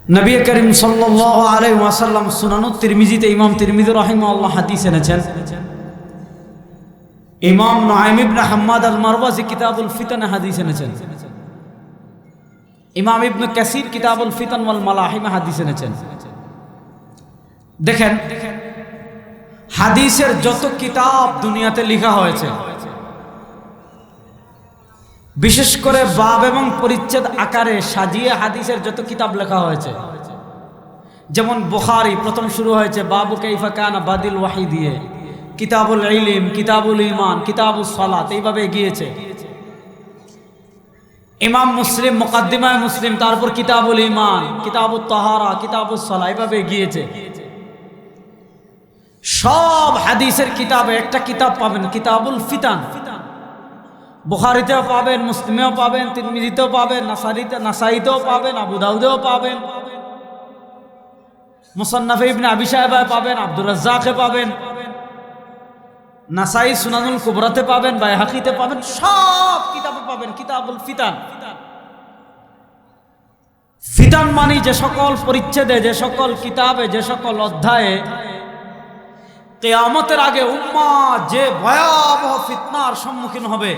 নবী করিম সাল্লাল্লাহু আলাইহি ওয়াসাল্লাম সুনানুত তিরমিজিতে ইমাম তিরমিজি রাহিমাহুল্লাহ হাদিস এনেছেন। ইমাম নুআইম ইবনে হাম্মাদ আল মারওয়াজি কিতাবুল ফিতান হাদিস এনেছেন। ইমাম ইবনে কাসির কিতাবুল ফিতান ওয়াল মালাহিম হাদিস এনেছেন। দেখেন, হাদিসের যত কিতাব দুনিয়াতে লেখা হয়েছে, বিশেষ করে বাব এবং পরিচ্ছেদ আকারে সাজিয়ে হাদিসের যত কিতাব লেখা হয়েছে, যেমন বুখারী প্রথম শুরু হয়েছে বাবু কাইফা কানা বাদিল ওয়াহি দিয়ে, কিতাবুল ইলম, কিতাবুল ঈমান, কিতাবুস সালাত, এইভাবে গিয়েছে। ইমাম মুসলিম মুকদ্দিমায়ে মুসলিম, তারপর কিতাবুল ঈমান, কিতাবুত তাহারা, কিতাবুস সালাত, এইভাবে গিয়েছে। সব হাদিসের কিতাবে একটা কিতাব পাবেন কিতাবুল ফিতান। বুখারীতেও পাবেন, মুসলিমেও পাবেন, তিরমিজিতেও পাবেন, নাসাইতেও পাবেন, আবু দাউদেও পাবেন, মুসান্নাফে ইবনে আবি শায়বায় পাবেন, আব্দুর রাজ্জাকে পাবেন, নাসাই সুনানুল কুবরাতে পাবেন, বাইহাকিতে পাবেন, সব কিতাবে পাবেন কিতাবুল ফিতান। ফিতান মানে যে সকল পরিচ্ছেদে, যে সকল কিতাবে, যে সকল অধ্যায়ে কিয়ামতের আগে উম্মাহ যে ভয়াবহ ফিতনার সম্মুখীন হবে,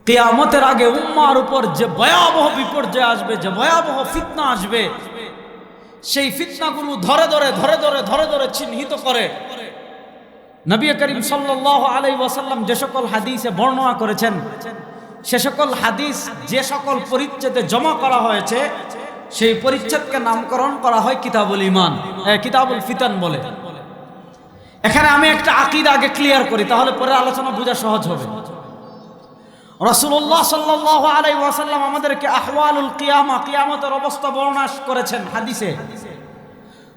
কিয়ামতের আগে উম্মার উপর যে ভয়াবহ বিপর্যয় আসবে, যে ভয়াবহ ফিতনা আসবে, সেই ফিতনাগুলো ধরে ধরে চিহ্নিত করে নবী করিম সাল্লাল্লাহু আলাইহি ওয়াসাল্লাম যে সকল হাদিসে বর্ণনা করেছেন, সে সকল হাদিস যে সকল পরিচ্ছেদে জমা করা হয়েছে, সেই পরিচ্ছেদকে নামকরণ করা হয় কিতাবুল ঈমান, কিতাবুল ফিতান বলে। এখানে আমি একটা আকীদা আগে ক্লিয়ার করি, তাহলে পরে আলোচনা বোঝা সহজ হবে। রাসূলুল্লাহ সাল্লাল্লাহু আলাইহি ওয়াসাল্লাম আমাদেরকে আহওয়ালুল কিয়ামা, কিয়ামতের অবস্থা বর্ণনা করেছেন হাদিসে।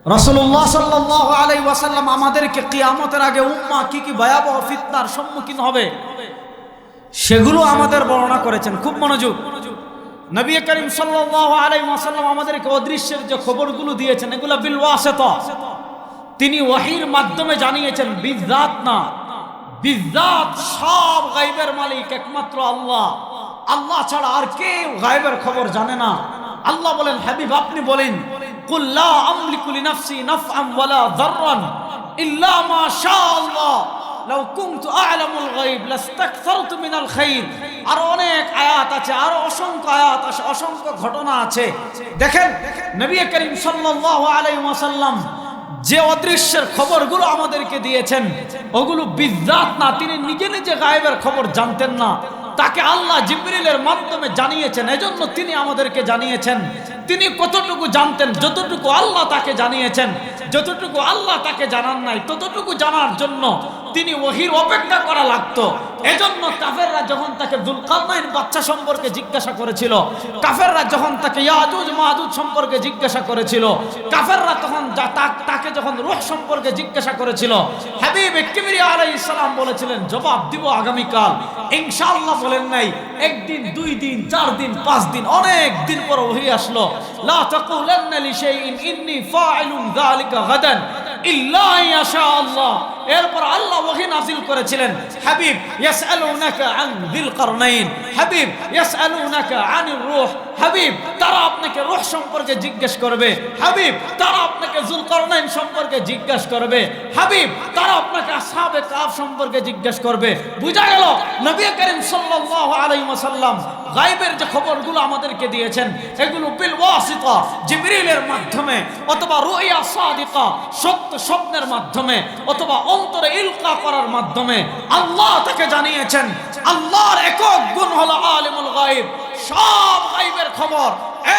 রাসূলুল্লাহ সাল্লাল্লাহু আলাইহি ওয়াসাল্লাম আমাদেরকে কিয়ামতের আগে উম্মাহ কি কি ভয়াবহ ফিতনার সম্মুখীন হবে সেগুলো আমাদের বর্ণনা করেছেন। খুব মনোযোগ। নবী করিম সাল্লাল্লাহু আলাইহি ওয়াসাল্লাম আমাদেরকে অদৃশ্যের যে খবরগুলো দিয়েছেন, এগুলো বিল ওয়াসিতা, তিনি ওয়াহির মাধ্যমে জানিয়েছেন, বিজাত না। বিজাত সব গায়বের মালিক একমাত্র আল্লাহ। আল্লাহ ছাড়া আর কেউ গায়বের খবর জানে না। আল্লাহ বলেন, হাবিব আপনি বলেন, কুল লা আমলিকু লিনাফসি নাফআন ওয়ালা দাররান ইল্লা মা শাআল্লাহ লাউ কুনতু আ'লামুল গায়ব লাস্তাকসারতু মিনাল খায়র। আর অনেক আয়াত আছে, আর অসংখ্য আয়াত আছে, অসংখ্য ঘটনা আছে। দেখেন, নবী করিম সাল্লাল্লাহু আলাইহি ওয়াসাল্লাম যে অদৃশ্যের খবরগুলো আমাদেরকে দিয়েছেন, ওগুলো বিজাত না। তিনি নিজে নিজে গায়েবের খবর জানতেন না, তাকে আল্লাহ জিবরিলের মাধ্যমে জানিয়েছেন। এজন্য তিনি আমাদেরকে জানিয়েছেন। তিনি কতটুকু জানতেন, যতটুকু আল্লাহ তাকে জানিয়েছেন। যতটুকু আল্লাহ তাকে জানান নাই, ততটুকু জানার জন্য তিনি ওহীর অপেক্ষা করা লাগতো। এজন্য কাফেররা যখন তাকে যুলকারনাইন বাচ্চা সম্পর্কে জিজ্ঞাসা করেছিল, কাফেররা যখন তাকে ইয়াজুজ মাহাজুজ সম্পর্কে জিজ্ঞাসা করেছিল, কাফেররা তখন তাকে যখন রূহ সম্পর্কে জিজ্ঞাসা করেছিল, হাবিব কিবরিয়া আলাইহিস সালাম বলেছিলেন জবাব দিব আগামীকাল ইনশাআল্লাহ। বলেন নাই, একদিন, 2 দিন, 4 দিন, 5 দিন, অনেক দিন পর ওহী আসলো, লা তাকুলান্না লিশাইইন ইন্নী ফাইলুন যালিকা গাদান ইল্লা ইয়াশা আল্লাহ। এরপর আল্লাহ ওহী নাযিল করেছিলেন, হাবিব ইয়াসআলুনাকা আন যিল কারনাইন, হাবিব ইয়াসআলুনাকা আনির রূহ, হাবিব তারা আপনাকে রূহ সম্পর্কে জিজ্ঞেস করবে, হাবিব তারা আপনাকে যুলকারনাইন সম্পর্কে জিজ্ঞেস করবে, হাবিব তারা আপনাকে আসহাবে কাফ সম্পর্কে জিজ্ঞেস করবে। বুঝা গেল, নবী করিম সাল্লাল্লাহু আলাইহি ওয়াসাল্লাম গায়বের যে খবরগুলো আমাদেরকে দিয়েছেন, এগুলো বিল ওয়াসিতা, জিবরিলের মাধ্যমে, অথবা রুইয়া সাদিকা, সত্য স্বপ্নের মাধ্যমে, অথবা অন্তরে ইলকা করার মাধ্যমে আল্লাহ তাকে জানিয়েছেন। আল্লাহর একক গুণ হলো আলিমুল গায়ব। সব গায়বের খবর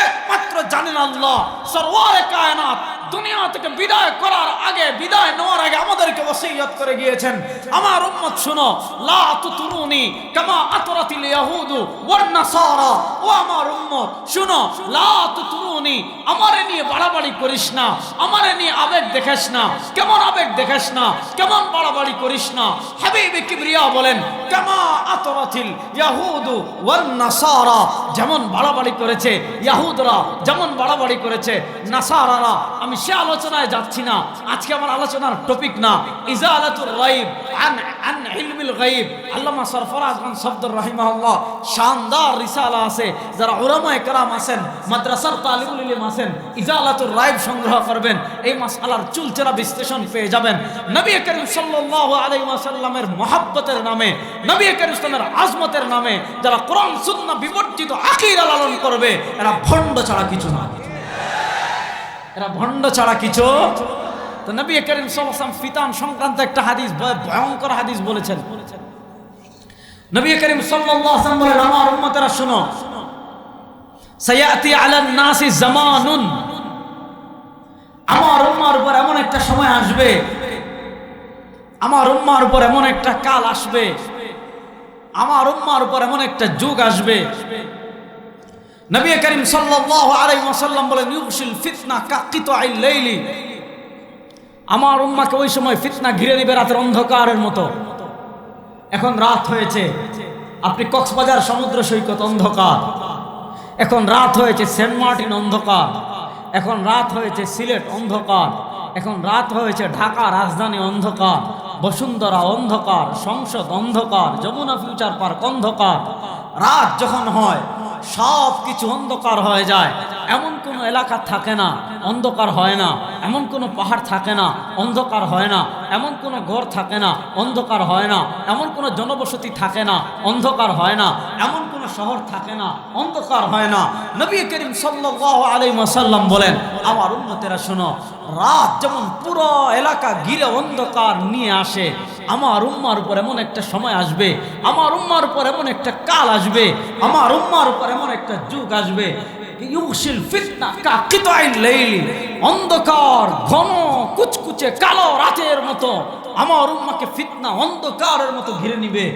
একমাত্র জানেন আল্লাহ। সরওয়ারে কায়নাত দুনিয়া থেকে বিদায় করার আগে, বিদায় নেওয়ার আগে আমাদেরকে ওসিয়ত করে গিয়েছেন, আমার উম্মত শুনো, লা তুতুরুনি কামা আতরাতিল ইয়াহুদু ওয়ান নাসারা। ও আমার উম্মত শুনো, লা তুতুরুনি, আমারে নিয়ে বাড়াবাড়ি করিস না, আমারে নিয়ে আবেগ দেখাস না। কেমন আবেগ দেখাস না, কেমন বাড়াবাড়ি করিস না। হাবিবে কিবরিয়া বলেন, কামা আতরাতিল ইয়াহুদু ওয়ান নাসারা, যেমন বাড়াবাড়ি করেছে ইয়াহুদরা, যেমন বাড়াবাড়ি করেছে নাসারারা। আমি সে আলোচনায় যাচ্ছি না, আজকে আমার আলোচনার টপিক না। ইজালাতুর গায়ব আন ইলমিল গায়ব, আল্লামা সরফরাজ খান সফদর রাহিমাহুল্লাহ শানদার রিসালা আছে, যারা উলামায়ে কেরাম আছেন, মাদ্রাসার তালিবুল ইলম আছেন, ইজালাতুর রাইব সংগ্রহ করবেন, এই মাসআলার চুলচেরা বিশ্লেষণ পেয়ে যাবেন। নবী করিম সাল্লাল্লাহু আলাইহি ওয়াসাল্লামের মহব্বতের নামে, নবী করিম ইসলামের আজমতের নামে যারা কোরআন সুন্নাহ বিবর্জিত আকীদা লালন করবে, এরা ভণ্ড ছাড়া কিছু না, এরা ভণ্ড ছাড়া কিছু। তো নবী করিম সাল্লাল্লাহু আলাইহি ওয়াসাল্লাম ফিতান সংক্রান্ত একটা হাদিস, ভয়ঙ্কর হাদিস বলেছেন। নবী করিম সাল্লাল্লাহু আলাইহি ওয়াসাল্লাম বলেন, আমার উম্মতেরা শুনো, সায়াতি আলান নাসি জামানুন, আমার উম্মার উপর এমন একটা সময় আসবে, আমার উম্মার উপর এমন একটা কাল আসবে, আমার উম্মার উপর এমন একটা যুগ আসবে। নবী করিম সাল্লাল্লাহু আলাইহি ওয়াসাল্লাম বলেন, ইউশিল ফিতনা কাকিতাইল লাইলি, আমার উম্মাকে ওই সময় ফিতনা ঘিরে নেবে রাতের অন্ধকারের মতো। এখন রাত হয়েছে, আপনি কক্সবাজার সমুদ্র সৈকত অন্ধকার, এখন রাত হয়েছে সেন্ট মার্টিন অন্ধকার, এখন রাত হয়েছে সিলেট অন্ধকার, এখন রাত হয়েছে ঢাকা রাজধানী অন্ধকার, বসুন্ধরা অন্ধকার, সংসদ অন্ধকার, যমুনা ফিউচার পার্ক অন্ধকার। রাত যখন হয় সব কিছু অন্ধকার হয়ে যায়, এমন কোনো এলাকা থাকে না অন্ধকার হয় না, এমন কোনো পাহাড় থাকে না অন্ধকার হয় না, এমন কোনো ঘর থাকে না অন্ধকার হয় না, এমন কোনো জনবসতি থাকে না অন্ধকার হয় না, এমন কোনো শহর থাকে না অন্ধকার হয় না। নবী করিম সাল্লাল্লাহু আলাইহি ওয়াসাল্লাম বলেন, আমার উম্মতেরা শোনো, রাত যেমন পুরো এলাকা ঘিরে অন্ধকার নিয়ে আসে, আমার উম্মার উপর এমন একটা সময় আসবে, আমার উম্মার উপর এমন একটা কাল আসবে, আমার উম্মার উপর এমন একটা যুগ আসবে, ইউশিল ফিতনা কাকিতাইল লাইলি, অন্ধকার ঘন কুচকুচে কালো রাতের মতো আমার উম্মাকে ফিতনা অন্ধকারের মতো ঘিরে নিবে।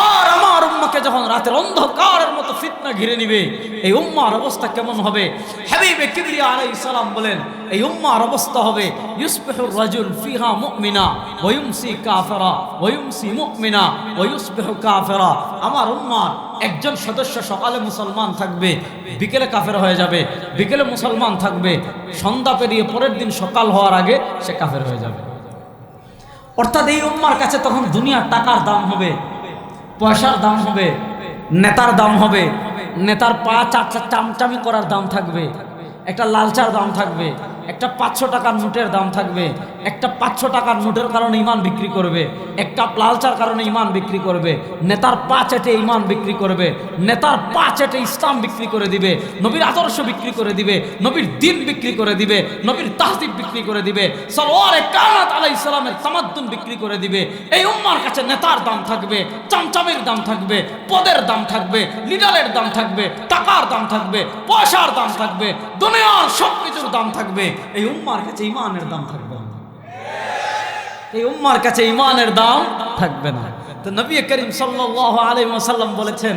আর আমার উম্মাকে যখন রাতের অন্ধকারের মতো ফিতনা ঘিরে নিবে, এই উম্মার অবস্থা কেমন হবে? হাবিবে কিবরিয়া আলাইহিস সালাম বলেন, এই উম্মার অবস্থা হবে, ইউসবিহুর রাজুল ফিহা মুমিনা ওয়া ইউমসি কাফিরা ওয়া ইউমসি মুমিনা ওয়া ইউসবিহু কাফিরা। আমার উম্মার একজন সদস্য সকালে মুসলমান থাকবে, বিকেলে কাফের হয়ে যাবে, বিকেলে মুসলমান থাকবে, সন্ধ্যা পেরিয়ে পরের দিন সকাল হওয়ার আগে সে কাফের হয়ে যাবে। অর্থাৎ এই উম্মার কাছে তখন দুনিয়ার টাকার দাম হবে, পয়সার দাম হবে, নেতার দাম হবে, নেতার পা চামচামি করার দাম থাকবে, একটা লালচার দাম থাকবে, একটা 500 টাকার নোটের দাম থাকবে, একটা 500 টাকার নোটের কারণে ইমান বিক্রি করবে, একটা লালচার কারণে ইমান বিক্রি করবে, নেতার পা চেটে ইমান বিক্রি করবে, নেতার পা চেটে ইসলাম বিক্রি করে দিবে, নবীর আদর্শ বিক্রি করে দিবে, নবীর দিন বিক্রি করে দিবে, নবীর তাহজিব বিক্রি করে দিবে, সরওয়ারে কায়নাত আলাইহিস সালামের তামাদ্দুন বিক্রি করে দিবে। এই উম্মার কাছে নেতার দাম থাকবে, চামচামের দাম থাকবে, পদের দাম থাকবে, লিডারের দাম থাকবে, টাকার দাম থাকবে, পয়সার দাম থাকবে, দুনিয়ার সবকিছুর দাম থাকবে। এই উম্মার কাছে ইমানের দাম থাকবে না, এই উম্মার কাছে ইমানের দাম থাকবে না। তো নবী করিম সাল্লাল্লাহু আলাইহি ওয়াসাল্লাম বলেছেন,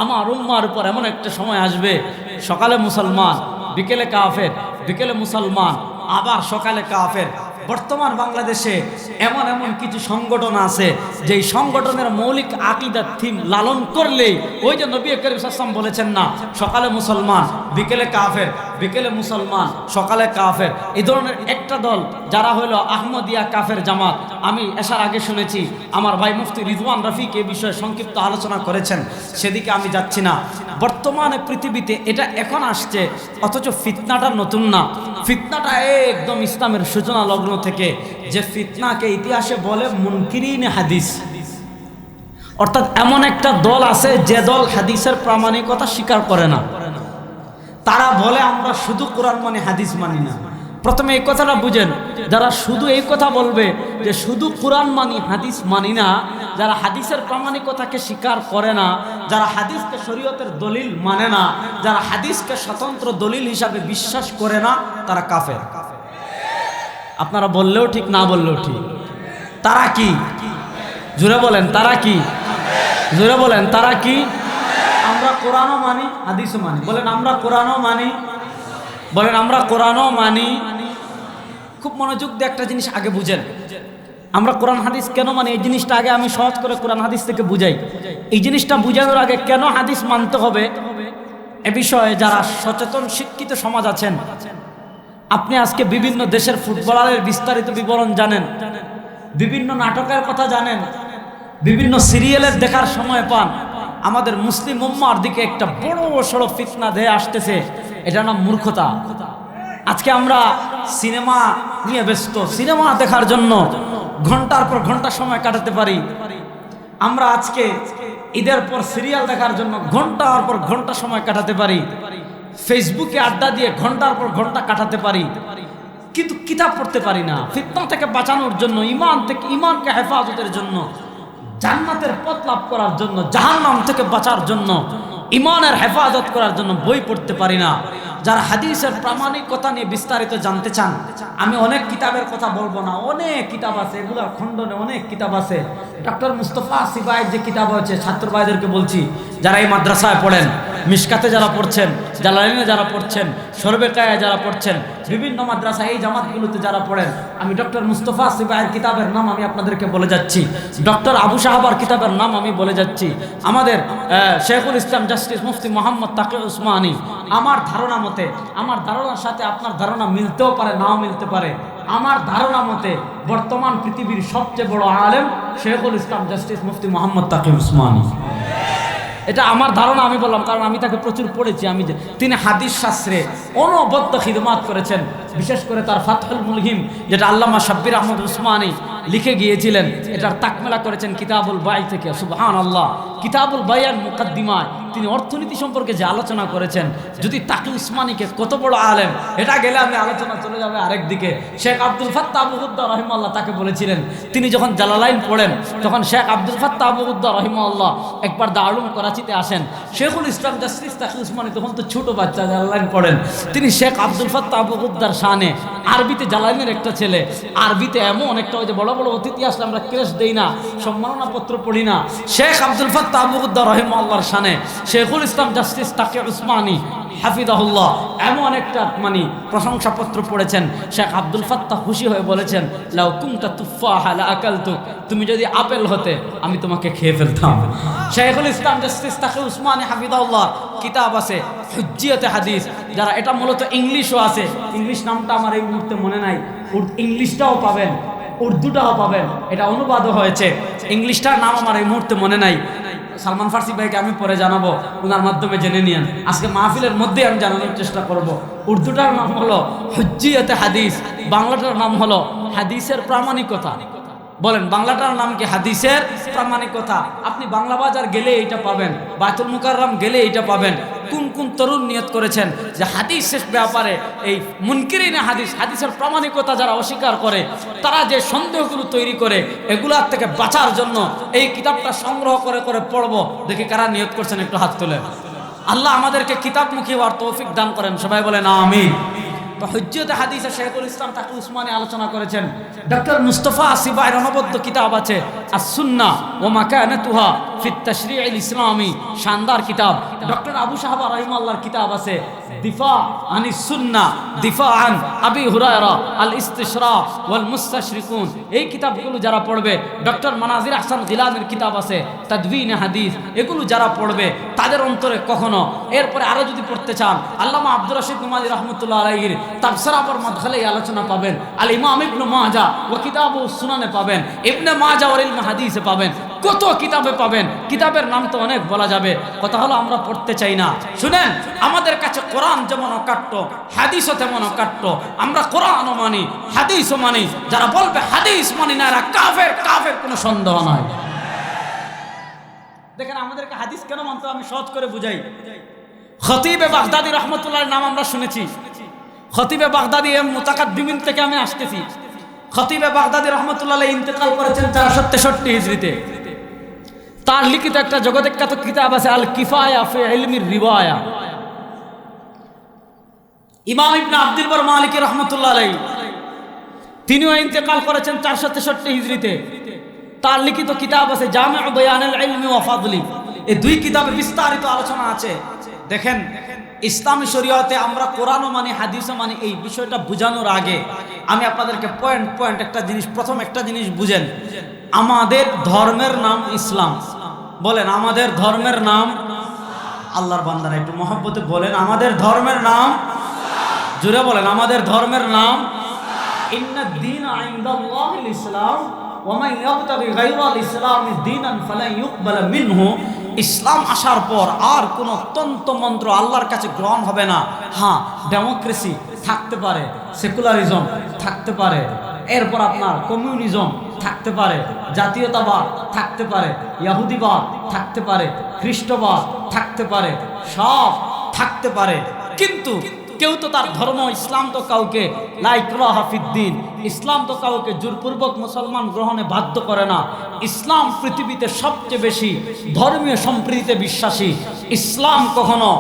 আমার উম্মার উপর এমন একটা সময় আসবে, সকালে মুসলমান, বিকেলে কাফের, বিকেলে মুসলমান, আবার সকালে কাফের। বর্তমান বাংলাদেশে এমন এমন কিছু সংগঠন আছে, যেই সংগঠনের মৌলিক আকীদার থিম লালন করলে, ওই যে নবী করিম সাল্লাল্লাহু আলাইহি ওয়াসাল্লাম বলেছেন না, সকালে মুসলমান, বিকেলে কাফের, বিকেলে মুসলমান, সকালে কাফের, এই ধরনের একটা দল যারা হলো আহমদিয়া কাফের জামাত। আমি এসার আগে শুনেছি আমার ভাই মুফতি রিজওয়ান রফিক এ বিষয়ে সংক্ষিপ্ত আলোচনা করেছেন, সেদিকে আমি যাচ্ছি না। বর্তমানে পৃথিবীতে এটা এখন আসছে, অথচ ফিতনাটা নতুন না, ফিতনাটা একদম ইসলামের সূচনা লগ্ন থেকে, যে ফিতনাকে ইতিহাসে বলে মুনকিরিন হাদিস। অর্থাৎ এমন একটা দল আছে যে দল হাদিসের প্রামাণিকতা স্বীকার করে না, তারা বলে আমরা শুধু কোরআন মানি, হাদিস মানি না। প্রথমে এই কথাটা বুঝেন, যারা শুধু এই কথা বলবে যে শুধু কোরআন মানি, হাদিস মানি না, যারা হাদিসের প্রামাণিকতাকে স্বীকার করে না, যারা হাদিসকে শরীয়তের দলিল মানে না, যারা হাদিসকে স্বতন্ত্র দলিল হিসাবে বিশ্বাস করে না, তারা কাফের। আপনারা বললেও ঠিক, না বললেও ঠিক। তারা কি? জোরে বলেন, তারা কি? জোরে বলেন, তারা কি? আমরা কোরআনও মানি, হাদিসও মানি। বলেন আমরা কোরআনও মানি, বলেন আমরা কোরআনও মানি। খুব মনোযোগ দিয়ে একটা জিনিস আগে বুঝেন, আমরা কোরআন হাদিস কেন মানি, এই জিনিসটা আগে আমি সহজ করে কোরআন হাদিস থেকে বুঝাই। এই জিনিসটা বুঝানোর আগে কেন হাদিস মানতে হবে এ বিষয়ে যারা সচেতন শিক্ষিত সমাজ আছেন, আপনি আজকে বিভিন্ন দেশের ফুটবলারের বিস্তারিত বিবরণ জানেন, বিভিন্ন নাটকের কথা জানেন, বিভিন্ন সিরিয়ালের দেখার সময় পান, আমাদের মুসলিম উম্মার দিকে একটা বড় সড়ো ফিতনা ধেয়ে আসতেছে, এটা নাম মূর্খতা। আজকে আমরা সিনেমা নিয়ে ব্যস্ত, সিনেমা দেখার জন্য ঘন্টার পর ঘন্টা সময় কাটাতে পারি। আমরা আজকে ঈদের পর সিরিয়াল দেখার জন্য ঘন্টার পর ঘন্টা সময় কাটাতে পারি। ফেসবুকে আড্ডা দিয়ে ঘন্টার পর ঘন্টা কাটাতে পারি, কিন্তু কিতাব পড়তে পারি না। ফিতনা থেকে বাঁচানোর জন্য, ইমানকে হেফাজতের জন্য, জান্নাতের পথ লাভ করার জন্য, জাহান্নাম থেকে বাঁচার জন্য, ইমানের হেফাজত করার জন্য বই পড়তে পারি না। যারা হাদিসের প্রামাণিকতা নিয়ে বিস্তারিত জানতে চান, আমি অনেক কিতাবের কথা বলবো না, অনেক কিতাব আছে, এগুলোর খণ্ডনে অনেক কিতাব আছে। ডক্টর মুস্তফা সিবাইয়ের যে কিতাব হয়েছে, ছাত্র ভাইদেরকে বলছি, যারা এই মাদ্রাসায় পড়েন, মিশকাতে যারা পড়ছেন, জালালাইনে যারা পড়ছেন, শরবেকায় যারা পড়ছেন, বিভিন্ন মাদ্রাসা এই জামাতগুলোতে যারা পড়েন, আমি ডক্টর মুস্তফা সিবাইয়ের কিতাবের নাম আমি আপনাদেরকে বলে যাচ্ছি, ডক্টর আবু সাহাবার কিতাবের নাম আমি বলে যাচ্ছি, আমাদের শেখুল ইসলাম জাস্টিস মুফতি মোহাম্মদ তাকি উসমানী। আমার ধারণা মতে, আমার ধারণার সাথে আপনার ধারণা মিলতেও পারে, নাও মিলতে পারে, আমার ধারণা মতে বর্তমান পৃথিবীর সবচেয়ে বড় আলেম শেখুল ইসলাম জাস্টিস মুফতি মোহাম্মদ তাকি উসমানী। এটা আমার ধারণা, আমি বললাম কারণ আমি তাকে প্রচুর পড়েছি। তিনি হাদিস শাস্ত্রে অনবদ্য খিদমাত করেছেন, বিশেষ করে তার ফাতহুল মুলহিম, যেটা আল্লামা শাব্বির আহমদ উসমানী লিখে গিয়েছিলেন, এটার তাকমেলা করেছেন কিতাবুল বাই থেকে। সুবহানাল্লাহ। কিতাবুল বাইয়ের মুকাদ্দিমায় তিনি অর্থনীতি সম্পর্কে যে আলোচনা করেছেন, যদি তাকি উসমানীকে কত বড় আলেম, এটা গেলে আমি আলোচনা চলে যাবে আরেক দিকে। শেখ আব্দুল ফাত্তাহ আবু হুদ্দা রহিমাল্লাহ তাকে বলেছিলেন, তিনি যখন জালালাইন পড়েন, তখন শেখ আব্দুল ফাত্তাহ আবু হুদ্দা রহিমাল্লাহ একবার দারুল করাচিতে আসেন। শেখুল ইসলাম জাস্টিস তাকি উসমানী তখন তো ছোট বাচ্চা, জালালাইন পড়েন। তিনি শেখ আব্দুল ফাত্তাহ আবু হুদ্দার শানে, আরবিতে জালালাইনের একটা ছেলে, আরবিতে এমন একটা, ওই যে বড় বড় অতিথি আসলে আমরা ক্রেশ দেই না, সম্মাননা পত্র পড়ি না, শেখ আব্দুল ফাত্তাহ আবু হুদ্দা রহিমাল্লাহর শানে শেখুল ইসলাম জাস্টিস তাকি উসমানী হাফিজাহুল্লাহ এমন একটা প্রশংসাপত্র পড়েছেন। শেখ আব্দুল ফাত্তাহ খুশি হয়ে বলেছেন, লাউ কুনতা তুফাহা লা আকালতুক, তুমি যদি আপেল হতে আমি তোমাকে খেয়ে ফেলতাম। শেখুল ইসলাম জাস্টিস তাকি উসমানী হাফিজাহুল্লাহ কিতাব আছে হুজ্জিয়াতে হাদিস, যারা এটা মূলত ইংলিশও আছে, ইংলিশ নামটা আমার এই মুহূর্তে মনে নাই, ইংলিশটাও পাবেন, উর্দুটাও পাবেন, এটা অনুবাদও হয়েছে। ইংলিশটার নাম আমার এই মুহূর্তে মনে নাই, সালমান ফার্সি ভাইকে আমি পরে জানাবো, ওনার মাধ্যমে জেনে নিয়েন। আজকে মাহফিলের মধ্যে আমি জানানোর চেষ্টা করব। উর্দুটার নাম হলো হুজ্জিয়াতে হাদিস, বাংলাটার নাম হলো হাদিসের প্রামাণিকতা। বলেন বাংলাটার নাম কি? হাদিসের প্রামাণিকতা। আপনি বাংলা বাজার গেলে এইটা পাবেন, বায়তুল মুকাররম গেলে এইটা পাবেন। কোন কোন তরুণ নিয়ত করেছেন যে হাদিসের ব্যাপারে, এই মুনকিরিনে হাদিস, হাদিসের প্রামাণিকতা যারা অস্বীকার করে, তারা যে সন্দেহগুলো তৈরি করে, এগুলার থেকে বাঁচার জন্য এই কিতাবটা সংগ্রহ করে করে পড়বো। দেখি কারা নিয়ত করছেন, একটু হাত তুলে। আল্লাহ আমাদেরকে কিতাবমুখী হওয়ার তৌফিক দান করেন, সবাই বলেন আমিন। তো হুজ্জিয়াতে হাদিসে শেখুল ইসলাম তাকি উসমানী আলোচনা করেছেন। ডক্টর মুস্তফা সিবাইয়ের অনবদ্য কিতাব আছে আস-সুন্নাহ ওয়া মাকানাতুহা ফি তাশরি'ইল ইসলামি, শানদার কিতাব। ডক্টর আবু সাহাবা রাহিমাহুল্লাহর কিতাব আছে দিফা আনিস সুন্নাহ, দিফা আন আবি হুরায়রা, আল ইস্তিশরা ওয়াল মুস্তাশরিকুন। এই কিতাবগুলো যারা পড়বে, ডক্টর মানাজির আহসান গিলানির কিতাব আছে তাদবিন হাদিস, এগুলো যারা পড়বে তাদের অন্তরে কখনো, এরপরে আরো যদি পড়তে চান, আল্লামা আব্দুর রশিদ নুমানী রাহমাতুল্লাহ আলাইহির তাফসীর পর মাদখালে আলোচনা পাবেন, আল ইমাম ইবনে মাজাহ ওয়া কিতাবুস সুনানে পাবেন, ইবনে মাজাহ ওয়াল ইলম হাদিসে পাবেন, কত কিতাবে পাবেন। কিতাবের নাম তো অনেক বলা যাবে, কথা হলো আমরা পড়তে চাই না। শুনেন, আমাদের কাছে কোরআন যেমন অকাট্য, হাদিসও তেমন অকাট্য। আমরা কোরআনও মানি, হাদিসও মানি। যারা বলবে হাদিস মানি না, এরা কাফের, কাফের কোনো সন্দেহ নাই। দেখেন আমাদেরকে হাদিস কেন মানতে, আমি সহজ করে বুঝাই। খতিবে বাগদাদি রহমতুল্লাহর নাম আমরা শুনেছি। খতিবে বাগদাদি মুতাকাদ্দিমিন থেকে আমি আসতেছি। খতিবে বাগদাদি রহমতুল্লাহ ইন্তেকাল করেছেন 463 হিজরিতে। তার লিখিত একটা জগৎখ্যাত কিতাব আছে আল কিফায়া ফি ইলমির রিওয়ায়া। ইমাম ইবনে আব্দুল বার মালিকি রহমতুল্লাহ আলাইহি তিনিও ইন্তেকাল করেছেন 463 হিজরিতে। তার লিখিত কিতাব আছে জামিউ বায়ানুল ইলমি ওয়া ফাদলি। এই দুই কিতাবে বিস্তারিত আলোচনা আছে। দেখেন, ইসলামী শরীয়তে আমরা কোরআনও মানি, হাদিসও মানি, এই বিষয়টা বোঝানোর আগে আমি আপনাদেরকে পয়েন্ট একটা জিনিস, প্রথম একটা জিনিস বুঝেন। আমাদের ধর্মের নাম ইসলাম। বলেন আমাদের ধর্মের নাম, আল্লাহর বান্দারা একটু মহব্বতে বলেন আমাদের ধর্মের নাম, জোরে বলেন আমাদের ধর্মের নাম। ইন্নাদ দীনা ইনদাল্লাহিল ইসলাম ওয়া মান ইয়াবতাগি গায়রাল ইসলামি দীনান ফালান ইউকবালা মিনহু। ইসলাম আসার পর আর কোনো তন্ত্রমন্ত্র আল্লাহর কাছে গ্রহণ হবে না। হ্যাঁ, ডেমোক্রেসি থাকতে পারে, সেকুলারিজম থাকতে পারে, এরপর আপনার কমিউনিজম থাকতে পারে, জাতীয়তাবাদ থাকতে পারে, ইহুদিবাদ থাকতে পারে, খ্রিস্টবাদ থাকতে পারে, সব থাকতে পারে, কিন্তু কেউ তো তার ধর্ম, ইসলাম তো কাউকে লা ইকরাহা ফিদ্দিন, ইসলাম তো কাউকে জোরপূর্বক মুসলমান গ্রহণে বাধ্য করে না। ইসলাম পৃথিবীতে সবচেয়ে বেশি ধর্মীয় সম্প্রীতিতে বিশ্বাসী। ইসলাম কখনো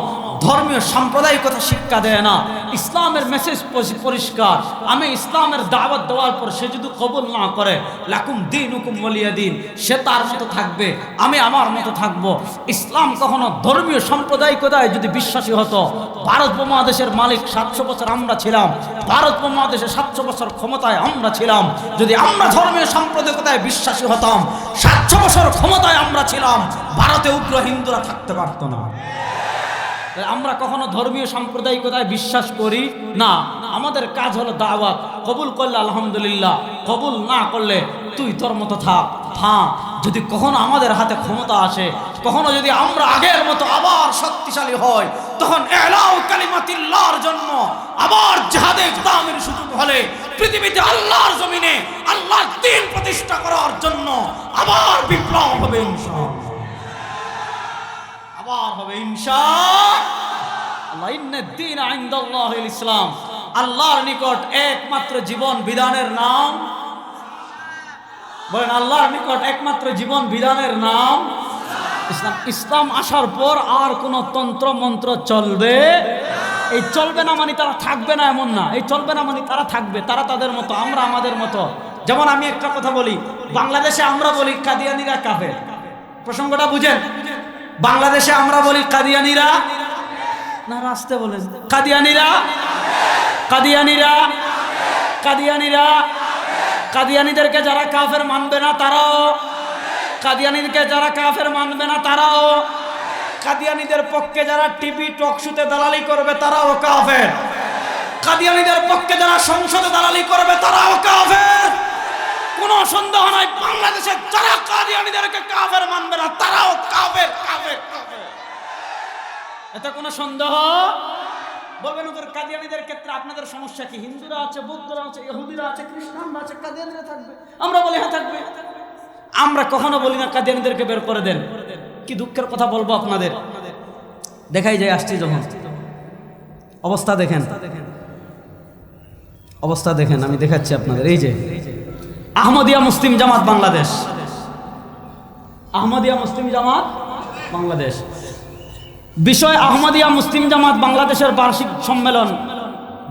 ধর্মীয় সাম্প্রদায়িকতা শিক্ষা দেয় না। ইসলামের মেসেজ পরিষ্কার। আমি ইসলামের দাওয়াত দেওয়ার পর সে যদি কবুল না করে, লাকুম দীনুকুম ওয়ালিয়া দিন, সে তার মতো থাকবে, আমি আমার মতো থাকব। ইসলাম কখনো ধর্মীয় সাম্প্রদায়িকতায় যদি বিশ্বাসী হতো, ভারত উপমহাদেশের মালিক 700 বছর আমরা ছিলাম, ভারত উপমহাদেশে 700 বছর ক্ষমতায় আমরা ছিলাম, যদি আমরা ধর্মীয় সাম্প্রদায়িকতায় বিশ্বাসী হতাম, 700 বছর ক্ষমতায় আমরা ছিলাম, ভারতে উগ্র হিন্দুরা থাকতে পারতো না। আমরা কখনো ধর্মীয় সাম্প্রদায়িকতায় বিশ্বাস করি না। আমাদের কাজ হলো দাওয়াত। কবুল করলে আলহামদুলিল্লাহ, কবুল না করলে তুই তোর মতো থাক। হ্যাঁ, যদি কখনো আমাদের হাতে ক্ষমতা আসে, কখনো যদি আমরা আগের মতো আবার শক্তিশালী হয়, তখন ইলাউ কালিমাতিল্লাহর জন্য আবার জিহাদে ইসলামের সুযোগ হলে পৃথিবীতে আল্লাহর জমিনে আল্লাহর দ্বীন প্রতিষ্ঠা করার জন্য আবার বিপ্লব হবে ইনশাআল্লাহ, আবার হবে ইনশাআল্লাহ। ইন্নাদ দীন ইনদাল্লাহিল ইসলাম, আল্লাহর নিকট একমাত্র জীবন বিধানের নাম, বলেন আল্লাহর নিকট একমাত্র জীবন বিধানের নাম ইসলাম। ইসলাম আসার পর আর কোন তন্ত্র মন্ত্র চলবে, এই চলবে না মানে তারা থাকবে না এমন না, এই চলবে না মানে তারা থাকবে, তারা তাদের মতো, আমরা আমাদের মতো। যেমন আমি একটা কথা বলি, বাংলাদেশে আমরা বলি কাদিয়ানীরা কাফের, প্রসঙ্গটা বুঝেন। বাংলাদেশে আমরা বলি কাদিয়ানীরা, না রাস্তে বলেন কাদিয়ানীরা, কাদিয়ানীরা, কাদিয়ানীরা, কাদিয়ানীদেরকে যারা কাফের মানবে না তারাও, কাদিয়ানীদেরকে যারা কাফের মানবে না তারাও, কাদিয়ানীদের পক্ষে যারা টিভি টক শোতে দালালি করবে তারাও কাফের, কাদিয়ানীদের পক্ষে যারা সংসদে দালালি করবে তারাও কাফের। কোনো সন্দেহ নাই, বাংলাদেশে যারা কাদিয়ানীদেরকে কাফের মানবে না তারাও কাফের, কাফের, কাফের। এতে কোনো সন্দেহ। বলবেন ওদের কাদিয়ানীদের ক্ষেত্রে আপনাদের সমস্যা কি? হিন্দুরা আছে, বৌদ্ধরা আছে, ইহুদিরা আছে, খ্রিস্টানরা আছে, কাদিয়ানীরা থাকবে? আমরা বলি হ্যাঁ থাকবে। আমরা কখনো বলি না কাদিয়ানীদেরকে বের করে দেন। কি দুঃখের কথা বলবো আপনাদের, দেখাই যায় আসছি যখন অবস্থা দেখেন, অবস্থা দেখেন, আমি দেখাচ্ছি আপনাদের। এই যে আহমদিয়া মুসলিম জামাত বাংলাদেশ, আহমদিয়া মুসলিম জামাত বাংলাদেশ, বিষয় আহমদিয়া মুসলিম জামাত বাংলাদেশের বার্ষিক সম্মেলন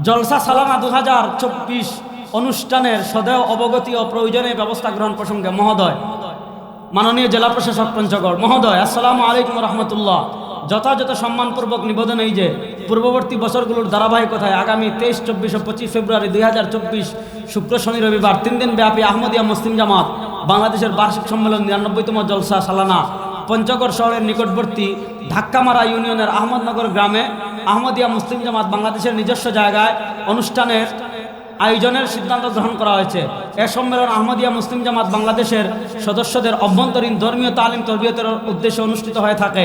জলসা সালানা 2024 অনুষ্ঠানের সদয় অবগতি ও প্রয়োজনীয় ব্যবস্থা গ্রহণ প্রসঙ্গে মহোদয়, মাননীয় জেলা প্রশাসক পঞ্চগড় মহোদয়, আসসালামু আলাইকুম রহমতুল্লাহ। যথাযথ সম্মানপূর্বক নিবেদন এই যে পূর্ববর্তী বছরগুলোর ধারাবাহিকতায় আগামী 23, 24 ও 25 ফেব্রুয়ারি 2024 শুক্র শনি রবিবার 3 দিন ব্যাপী আহমদিয়া মুসলিম জামাত বাংলাদেশের বার্ষিক সম্মেলন 99তম জলসা সালানা পঞ্চগড় শহরের নিকটবর্তী ধাক্কামারা ইউনিয়নের আহমদনগর গ্রামে আহমদিয়া মুসলিম জামাত বাংলাদেশের নিজস্ব জায়গায় অনুষ্ঠানের আয়োজনের সিদ্ধান্ত গ্রহণ করা হয়েছে। এ সম্মেলন আহমদিয়া মুসলিম জামাত বাংলাদেশের সদস্যদের অভ্যন্তরীণ ধর্মীয় তালিম তরবিয়তের উদ্দেশ্যে অনুষ্ঠিত হয়ে থাকে।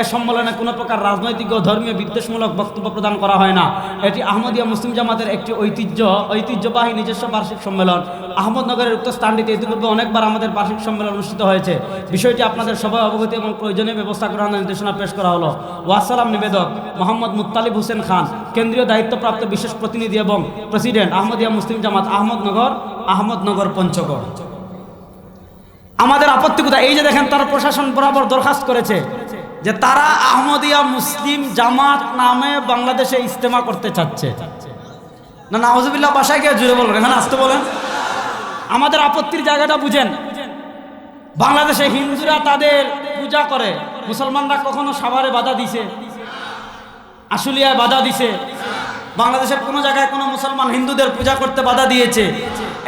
এ সম্মেলনে কোনো প্রকার রাজনৈতিক ও ধর্মীয় বিদ্বেষমূলক বক্তব্য প্রদান করা হয় না। এটি আহমদিয়া মুসলিম জামাতের একটি ঐতিহ্যবাহী নিজস্ব বার্ষিক সম্মেলন। আহমদনগরের উক্ত স্থানটিতে ইতিপূর্বে অনেকবার আমাদের বার্ষিক সম্মেলন অনুষ্ঠিত হয়েছে। বিষয়টি আপনাদের সবাই অবগতি এবং প্রয়োজনীয় ব্যবস্থা গ্রহণের নির্দেশনা পেশ করা হলো। ওয়াসালাম নিবেদক মোহাম্মদ মুত্তালিব হোসেন খান, কেন্দ্রীয় দায়িত্বপ্রাপ্ত বিশেষ প্রতিনিধি এবং প্রেসিডেন্ট আহমদিয়া মুসলিম জামাত আহমদনগর পঞ্চগড়। আমাদের আপত্তি কোথায়? এই যে দেখেন, তারা প্রশাসন বরাবর দরখাস্ত করেছে যে তারা আহমদিয়া মুসলিম জামাত নামে বাংলাদেশে ইজতেমা করতে চাচ্ছে। না নাউজুবিল্লাহ, বাসায় গিয়ে জুড়ে বলবেন, এখানে আসতে বলেন। আমাদের আপত্তির জায়গাটা বুঝেন। বাংলাদেশে হিন্দুরা তাদের পূজা করে, মুসলমানরা কখনো সাভারে বাধা দিছে, আশুলিয়ায় বাধা দিছে? বাংলাদেশের কোনো জায়গায় কোনো মুসলমান হিন্দুদের পূজা করতে বাধা দিয়েছে?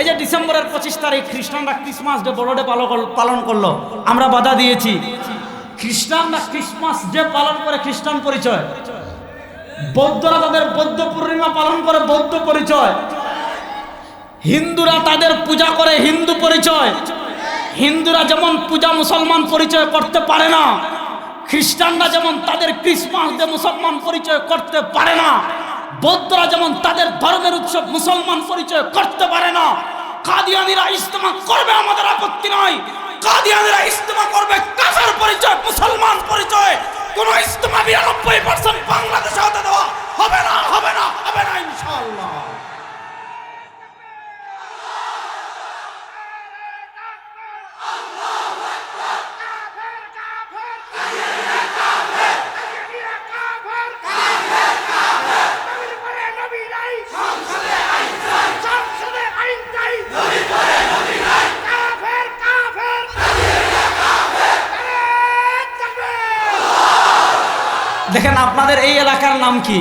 এই যে ডিসেম্বরের 25 তারিখ খ্রিস্টানরা ক্রিসমাস ডে, বড় ডে পালন করলো, আমরা বাধা দিয়েছি? খ্রিস্টানরা ক্রিসমাস ডে পালন করে খ্রিস্টান পরিচয়, বৌদ্ধরা তাদের বৌদ্ধ পূর্ণিমা পালন করে বৌদ্ধ পরিচয়, হিন্দুরা তাদের পূজা করে হিন্দু পরিচয়। হিন্দুরা যেমন পূজা মুসলমান পরিচয় করতে পারে না, খ্রিস্টানরা যেমন তাদের ক্রিসমাস দিয়ে মুসলমান পরিচয় করতে পারে না, বৌদ্ধরা যেমন তাদের ধর্মের উৎসব মুসলমান পরিচয় করতে পারে না, কাদিয়ানীরা ইজতেমা করবে আমাদের আপত্তি নয়, কাদিয়ানীরা ইজতেমা করবে কাফের পরিচয় মুসলমান পরিচয়। কোন ইজতেমা 92% বাংলাদেশে হতে দেওয়া হবে না, হবে না, হবে না ইনশাআল্লাহ। দেখেন আপনাদের এই এলাকার নাম কি?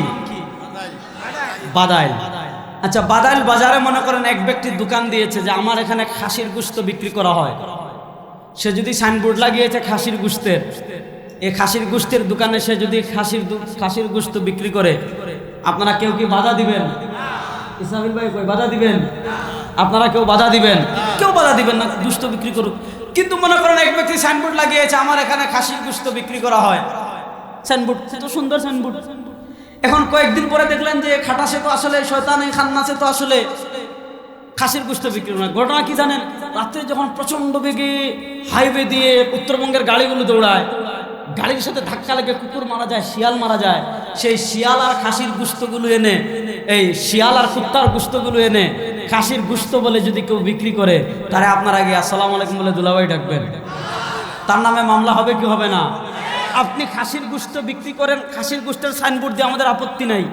বাদাইল। আচ্ছা, বাদাইল বাজারে মনে করেন এক ব্যক্তির দোকান দিয়েছে যে আমার এখানে খাসির গোশত বিক্রি করা হয়। সে যদি সাইনবোর্ড লাগিয়েছে খাসির গোশতের, এই খাসির গোশতের দোকানে সে যদি খাসির গোশত বিক্রি করে, আপনারা কেউ কি বাধা দিবেন? ইসমাইল ভাই কই বাধা দিবেন? আপনারা কেউ বাধা দিবেন? কেউ বাধা দিবেন না, গোশত বিক্রি করুক। কিন্তু মনে করেন এক ব্যক্তি সাইনবোর্ড লাগিয়েছে আমার এখানে খাসির গোশত বিক্রি করা হয়, সাইনবোর্ড তো সুন্দর সাইনবোর্ড। এখন কয়েকদিন পরে দেখলেন যে খাটাসে তো আসলে শয়তানে খান্নাসে তো আসলে খাসির গোশত বিক্রি না। ঘটনা কি জানেন? রাত্রে যখন প্রচন্ড বেগে হাইওয়ে দিয়ে উত্তরবঙ্গের গাড়িগুলো দৌড়ায়, গাড়ির সাথে ধাক্কা লেগে কুকুর মারা যায়, শিয়াল মারা যায়, সেই শিয়াল আর খাসির গোশতগুলো এনে, এই শিয়াল আর কুত্তার গোশতগুলো এনে খাসির গোশত বলে যদি কেউ বিক্রি করে, তারে আপনার আগে আসসালামু আলাইকুম বলে দুলাভাই ডাকবেন। তার নামে মামলা হবে কি হবে না? আপনি খাসির গোশত বিক্রি করেন, খাসির গোশতের সাইনবোর্ড দিয়ে আমাদের আপত্তি নাই,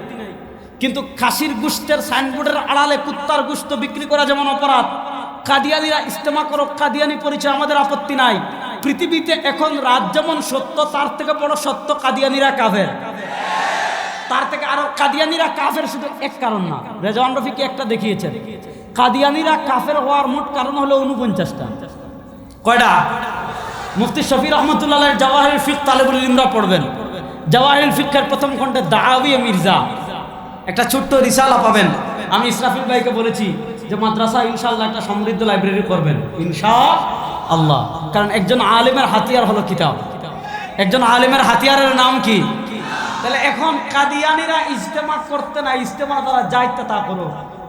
কিন্তু খাসির গোশতের সাইনবোর্ডের আড়ালে কুত্তার গোশত বিক্রি করা যেমন অপরাধ। কাদিয়ানীরা ইজতেমা করো, কাদিয়ানী পরিচয় আমাদের আপত্তি নাই। পৃথিবীতে এখন রাত যেমন সত্য, তার থেকে বড় সত্য কাদিয়ানীরা কাফের। তার থেকে আরো কাদিয়ানীরা কাফের শুধু এক কারণ না, রেজওয়ান রফিক একটা দেখিয়েছেন। কাদিয়ানীরা কাফের হওয়ার মোট কারণ হলো 49টা। কয়টা? মুফতি শফি রহমতুল্লাহ জাওয়াহিরুল ফিকহ তালেবুল ইলমরা পড়বেন। জাওয়াহিরুল ফিকহের প্রথম খণ্ডে দাওয়ী মির্জা একটা ছোট্ট রিসালা পাবেন। আমি ইসরাফিল ভাইকে বলেছি যে মাদ্রাসা ইনশাআল্লাহ একটা সমৃদ্ধ লাইব্রেরি করবেন ইনশাআল্লাহ, কারণ একজন আলেমের হাতিয়ার হলো কিতাব। একজন আলেমের হাতিয়ারের নাম কি? তাহলে এখন কাদিয়ানীরা ইজতেমা করতে না, ইজতেমা দ্বারা যাইতে তা করো।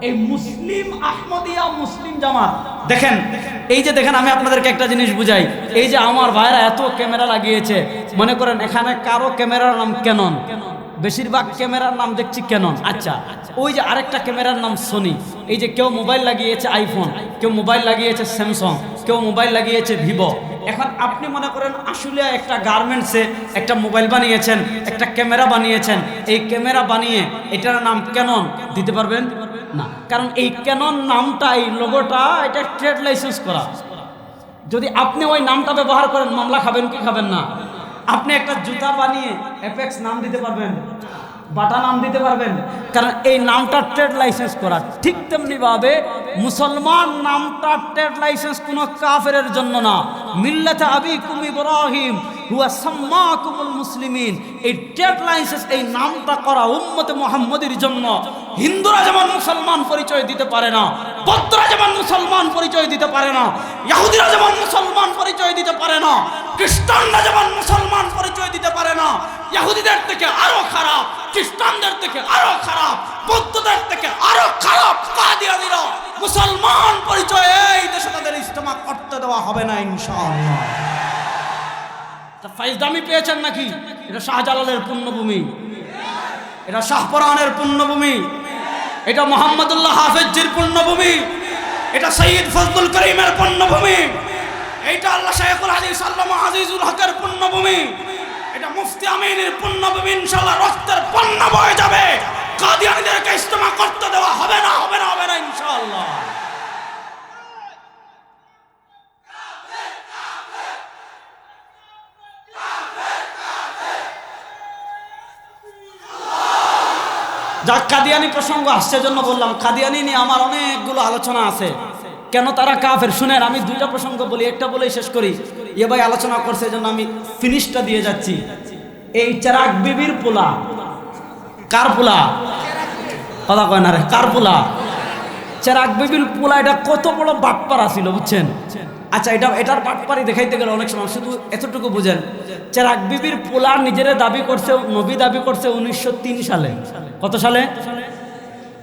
এই মুসলিম আহমদিয়া মুসলিম জামাত দেখেন, এই যে দেখেন আমি আপনাদেরকে একটা জিনিস বুঝাই। এই যে আমার ভাইরা এত ক্যামেরা লাগিয়েছে, মনে করেন এখানে কারো ক্যামেরার নাম ক্যানন, বেশিরভাগ ক্যামেরার নাম দেখছি ক্যানন। আচ্ছা, ওই যে আরেকটা ক্যামেরার নাম সোনি। এই যে কেউ মোবাইল লাগিয়েছে আইফোন, কেউ মোবাইল লাগিয়েছে স্যামসাং, কেউ মোবাইল লাগিয়েছে ভিভো। এখন আপনি মনে করেন আসলে একটা গার্মেন্টসে একটা মোবাইল বানিয়েছেন, একটা ক্যামেরা বানিয়েছেন, এই ক্যামেরা বানিয়ে এটার নাম ক্যানন দিতে পারবেন না? কারণ এই ক্যানন নামটা, এই লোগোটা, এটা ট্রেড লাইসেন্স করা। যদি আপনি ওই নামটা ব্যবহার করেন, মামলা খাবেন কি খাবেন না? আপনি একটা জুতা বানিয়ে অ্যাপেক্স নাম দিতে পারবেন, বাটা নাম দিতে পারবেন, কারণ এই নামটা ট্রেড লাইসেন্স করা। ঠিক তেমনি ভাবে মুসলমান নামটা ট্রেড লাইসেন্স কোন কাফেরের জন্য না। মিল্লাতে আবিকুম ইব্রাহিম হুয়া সাম্মাকুমুল মুসলিমিন, এই ট্রেড লাইসেন্স, এই নামটা করা উম্মতে মুহাম্মদের জন্য। হিন্দুরা যেমন মুসলমান পরিচয় দিতে পারে না, বৌদ্ধরা যেমন মুসলমান পরিচয় দিতে পারে না, ইহুদিরা যেমন মুসলমান পরিচয় দিতে পারে না, খ্রিস্টানরা যেমন মুসলমান পরিচয় দিতে পারে না, ইহুদিদের থেকে আরো খারাপ, খ্রিস্টানদের থেকে আরো খারাপ, বৌদ্ধদের থেকে আরো খারাপ কাদিয়ানীরা মুসলমান পরিচয় এই দেশে তাদের ইজতেমা করতে দেওয়া হবে না ইনশাআল্লাহ। তা ফাইজদামি পেয়েছেন নাকি? এটা শাহজালালের পুণ্যভূমি, এটা শাহপরানের পুণ্যভূমি, এটা মোহাম্মদুল্লাহ হাফেজজির পুণ্যভূমি, এটা সৈয়দ ফজলুল করিমের পুণ্যভূমি, এটা আল্লাহ শাইখুল হাদিস আল্লামা আজিজুল হকের পুণ্যভূমি, এটা মুফতি আমিনের পুণ্যভূমি। ইনশাআল্লাহ রক্তের পণ্য বয়ে যাবে, কাদিয়ানীদেরকে ইজতেমা করতে দেওয়া হবে না, হবে না, হবে না ইনশাআল্লাহ। যাক, কাদিয়ানী প্রসঙ্গ আসছে জন্য বললাম। কাদিয়ানী নিয়ে আমার অনেকগুলো আলোচনা আছে, কেন তারা কাফের। শুনেন, আমি দুইটা প্রসঙ্গ বলি, একটা বলেই শেষ করি। এ ভাই আলোচনা করছে জন্য আমি ফিনিশটা দিয়ে যাচ্ছি। এই চেরাগ বিবির পোলা, কার পোলা? কথা কয় না রে, কার পোলা? চেরাগ বিবির পোলা। এটা কত বড় বাটপাড়া ছিল বুঝছেন? আচ্ছা, এটার বাটপারি দেখাইতে গেলে অনেক সময় শুধু এতটুকু বুঝেন, চেরাগ বিবির পোলা নিজেরা দাবি করছে, নবী দাবি করছে 1903 সালে। কত সালে?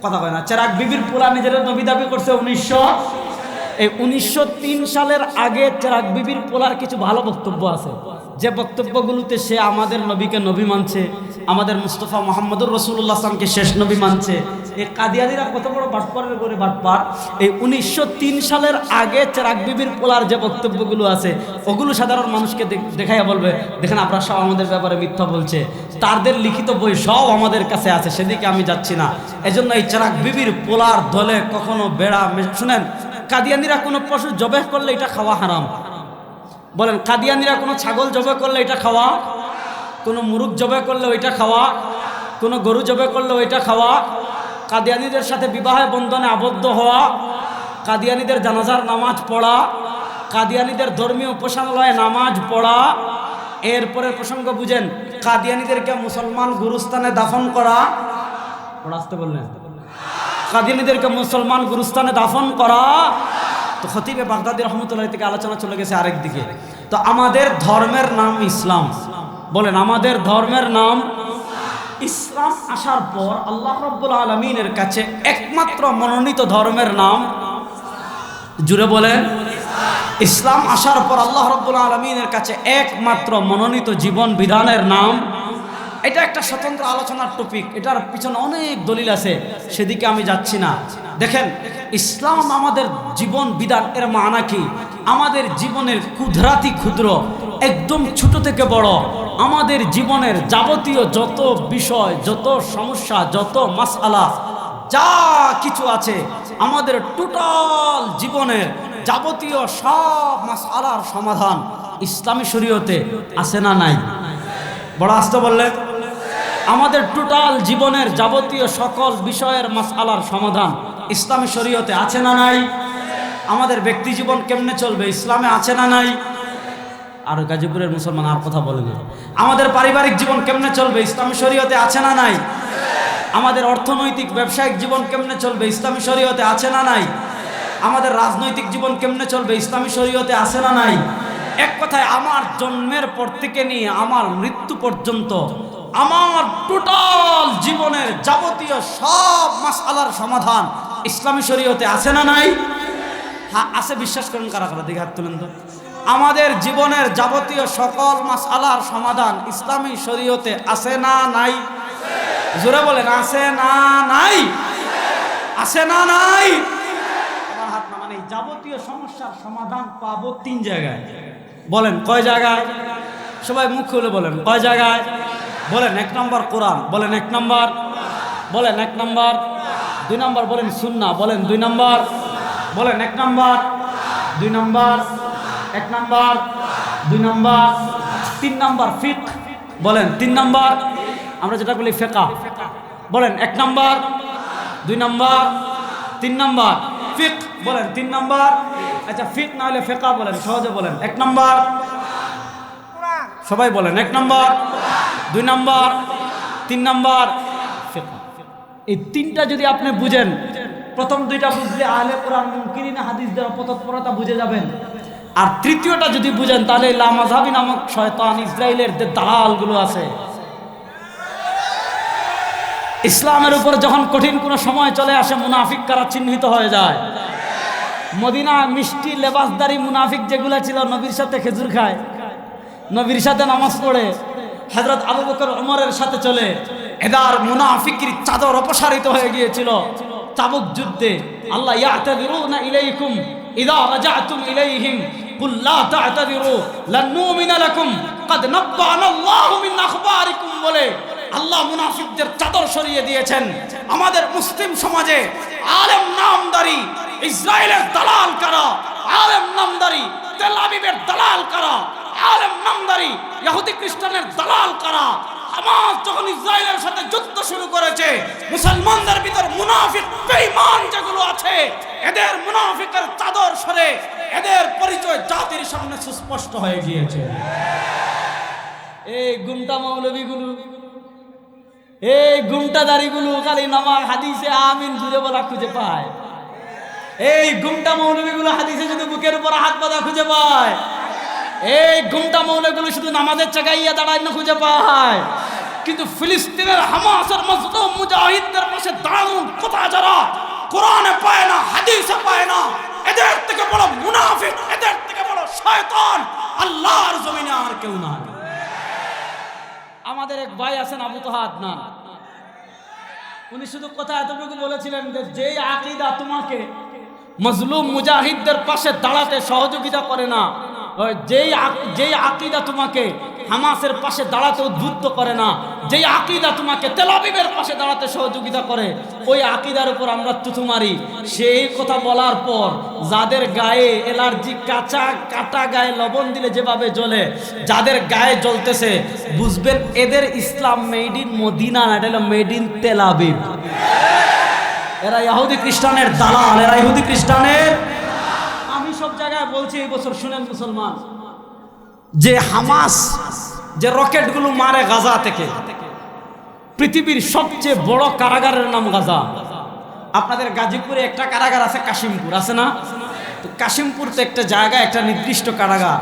কথা কয় না। চেরাগ বিবির পোলা নিজেরা নবী দাবি করছে 1903 সালের আগে চেরাগ বিবির পোলার কিছু ভালো বক্তব্য আছে, যে বক্তব্যগুলোতে সে আমাদের নবীকে নবী মানছে, আমাদের মুস্তফা মুহাম্মদুর রাসূলুল্লাহ সাল্লামকে শেষ নবী মানছে। এই কাদিয়ানীরা কত বড় বাটপারের করে বাটপার! এই 1903 সালের আগে চেরাগ বিবির পোলার যে বক্তব্যগুলো আছে ওগুলো সাধারণ মানুষকে দেখাইয়া বলবে, দেখেন আপনারা সব আমাদের ব্যাপারে মিথ্যা বলছে। তাদের লিখিত বই সব আমাদের কাছে আছে, সেদিকে আমি যাচ্ছি না। এজন্য এই চেরাগ বিবির পোলার দলে কখনো বেড়া শুনেন, কাদিয়ানীরা কোনো পশু জবেহ করলে এটা খাওয়া হারাম। বলেন, কাদিয়ানীরা কোনো ছাগল জবে করলে এটা খাওয়া, কোনো মুরগ জবে করলে ওইটা খাওয়া, কোনো গরু জবে করলে ওইটা খাওয়া, কাদিয়ানীদের সাথে বিবাহে বন্ধনে আবদ্ধ হওয়া, কাদিয়ানীদের জানাজার নামাজ পড়া, কাদিয়ানীদের ধর্মীয় উপাসনালয়ে নামাজ পড়া, এরপরে প্রসঙ্গ বুঝেন, কাদিয়ানীদেরকে মুসলমান গুরুস্থানে দাফন করা। আসতে বললেন, কাদিয়ানীদেরকে মুসলমান গুরুস্থানে দাফন করা। তো খতিবে বাগদাদি রহমতুল্লাহ থেকে আলোচনা চলে গেছে আরেক দিকে। তো আমাদের ধর্মের নাম ইসলাম। বলেন, আমাদের ধর্মের নাম ইসলাম। আসার পর আল্লাহ রাব্বুল আলামিনের কাছে একমাত্র মনোনীত ধর্মের নাম, জুড়ে বলেন, ইসলাম। আসার পর আল্লাহ রাব্বুল আলামিনের কাছে একমাত্র মনোনীত জীবন বিধানের নাম। এটা একটা স্বতন্ত্র আলোচনার টপিক, এটার পিছনে অনেক দলিল আছে, সেদিকে আমি যাচ্ছি না। দেখেন, ইসলাম আমাদের জীবন বিধান, এর মানা কি? আমাদের জীবনের ক্ষুদ্রাতি ক্ষুদ্র, একদম ছোট থেকে বড়, আমাদের জীবনের যাবতীয় যত বিষয়, যত সমস্যা, যত মাসআলা যা কিছু আছে, আমাদের টোটাল জীবনের যাবতীয় সব মাসআলার সমাধান ইসলামী শরীয়তে আছে না নাই? বড় আস্তে বললে, আমাদের টোটাল জীবনের যাবতীয় সকল বিষয়ের মাসআলার সমাধান ইসলামী শরীয়তে আছে না নাই? আমাদের ব্যক্তি জীবন কেমনে চলবে ইসলামে আছে না নাই? আর গাজীপুরের মুসলমান আর কথা বলে না। আমাদের পারিবারিক জীবন কেমনে চলবে ইসলামী শরীয়তে আছে না নাই? আমাদের অর্থনৈতিক ব্যবসায়িক জীবন কেমনে চলবে ইসলামী শরীয়তে আছে না নাই? আমাদের রাজনৈতিক জীবন কেমনে চলবে ইসলামী শরীয়তে আছে না নাই? এক কথায়, আমার জন্মের পর থেকে নিয়ে আমার মৃত্যু পর্যন্ত আমার টোটাল জীবনের যাবতীয় সব মাসআলার সমাধান ইসলামী শরীয়তে আছে না নাই? হ্যাঁ আছে, বিশ্বাস করেন কারা কারা? দেখে হাত তুলেন তো। আমাদের জীবনের যাবতীয় সকল মাসআলার সমাধান ইসলামী শরীয়তে আছে না নাই? জোরে বলেন, আছে না নাই? আছে না নাই? আমার হাত না, মানে যাবতীয় সমস্যার সমাধান পাবো 3 জায়গায়। বলেন কয় জায়গায়? সবাই মুখ খুলে বলেন কয় জায়গায়? বলেন 1 নম্বর কোরআন, বলেন 1 নম্বর, বলেন 1 নম্বর। 2 নম্বর বলেন সুন্নাহ, বলেন 2 নম্বর, বলেন 1 নম্বর, 2 নম্বর, 1 নম্বর, 2 নম্বর। 3 নম্বর ফিকহ, বলেন 3 নম্বর। আমরা যেটা বলি ফিকহ, বলেন 1 নম্বর, 2 নম্বর, 3 নম্বর। ফিকহ বলেন 3 নম্বর। আচ্ছা, ফিকহ না হলে ফিকহ বলেন, সহজে বলেন 1 নম্বর। সবাই বলেন 1 নম্বর, 2 নম্বর, 3 নম্বর ফিকহ। এই 3টা যদি আপনি বুঝেন, প্রথম 2টা বুঝলে আহলে কোরআন মুনকিরিন হাদিসদের অপতৎপরতা বুঝে যাবেন। আর তৃতীয়টা যদি বুঝেন, তাহলে লামাযহাবি নামক শয়তান ইসরায়েলের যে দালালগুলো আছে, ইসলামের উপর যখন কঠিন কোনো সময় চলে আসে, মুনাফিক কারা চিহ্নিত হয়ে যায়। মদিনা মিষ্টি লেবাসদারি মুনাফিক যেগুলো ছিল, নবীর সাথে খেজুর খায়, নবীর সাথে নামাজ পড়ে, হযরত আবু বকর ওমরের সাথে চলে, এদার মুনাফিকির চাদর অপসারিত হয়ে গিয়েছিল তাবুক যুদ্ধে। আল্লাহ ইয়াতাযিরুনা ইলাইকুম ইযা রাজাতুম ইলাইহিম কুল লা তা'তাযিরু লান নুমিনা লাকুম ক্বাদ নাব্বা'না আল্লাহু মিন আখবারিকুম বলে আল্লাহ মুনাফিকদের চাদর সরিয়ে দিয়েছেন। আমাদের মুসলিম সমাজে আলেম নামদারি ইসরায়েলের দালাল কারা, আলেম নামদারি তেল আবিবের দালাল কারা, আলেম নামদারি ইহুদি খ্রিস্টানের দালাল কারা। হামাস যখন ইসরায়েলের সাথে যুদ্ধ শুরু করেছে, মুসলমানদের ভিতর মুনাফিক বেঈমান যেগুলো আছে, এদের মুনাফিকের চাদর সরে এদের পরিচয় জাতির সামনে সুস্পষ্ট হয়ে গিয়েছে। এই গুমটা মৌলবীগুলো, এই গুমটাদারিগুলো খালি নামাজ হাদিসে আমিন জুড়ে বলা খুঁজে পায়। এই গুমটা মৌলবীগুলো হাদিসে শুধু বুকের উপর হাত বাঁধা খুঁজে পায়, এই গুমটা মৌলবীগুলো শুধু নামাজের চাকাইয়া দাঁড়ায় না খুঁজে পায়, কিন্তু ফিলিস্তিনের হামাসের মজলুম মুজাহিদদের পাশে দাঁড়ানোর কথা যারা কোরআনে পায় না, হাদিসে পায় না, এদের থেকে বড় মুনাফিক, এদের থেকে বড় শয়তান আল্লাহর জমিনে আর কেউ না। আমাদের এক ভাই আছেন আবু তোহা আদনান, উনি শুধু কথা এতটুকু বলেছিলেন যে যেই আকীদা তোমাকে মজলুম মুজাহিদদের পাশে দাঁড়াতে সহযোগিতা করে না, যেই আকীদা তোমাকে হামাসের পাশে দাঁড়াতে উদ্বুদ্ধ করে না, যেই আকীদা তোমাকে তেল আবিবের পাশে দাঁড়াতে সহযোগিতা করে, ওই আকীদার উপর আমরা থুথু মারি। সেই কথা বলার পর যাদের গায়ে অ্যালার্জি, কাটা গায়ে লবণ দিলে যেভাবে জ্বলে, যাদের গায়ে জ্বলতেছে, বুঝবেন এদের ইসলাম মেড ইন মদিনা না, এটা হলো মেড ইন তেল আবিব। এরা ইহুদি খ্রিস্টানের দালাল, এরা ইহুদি খ্রিস্টানের। আমি সব জায়গায় বলছি এই বছর, শুনেন মুসলমান, যে হামাস যে রকেটগুলো মারে গাজা থেকে, পৃথিবীর সবচেয়ে বড় কারাগারের নাম গাজা। আপনাদের গাজীপুরে একটা কারাগার আছে, কাশিমপুর আছে না? তো কাশিমপুর তো একটা জায়গা, একটা নির্দিষ্ট কারাগার।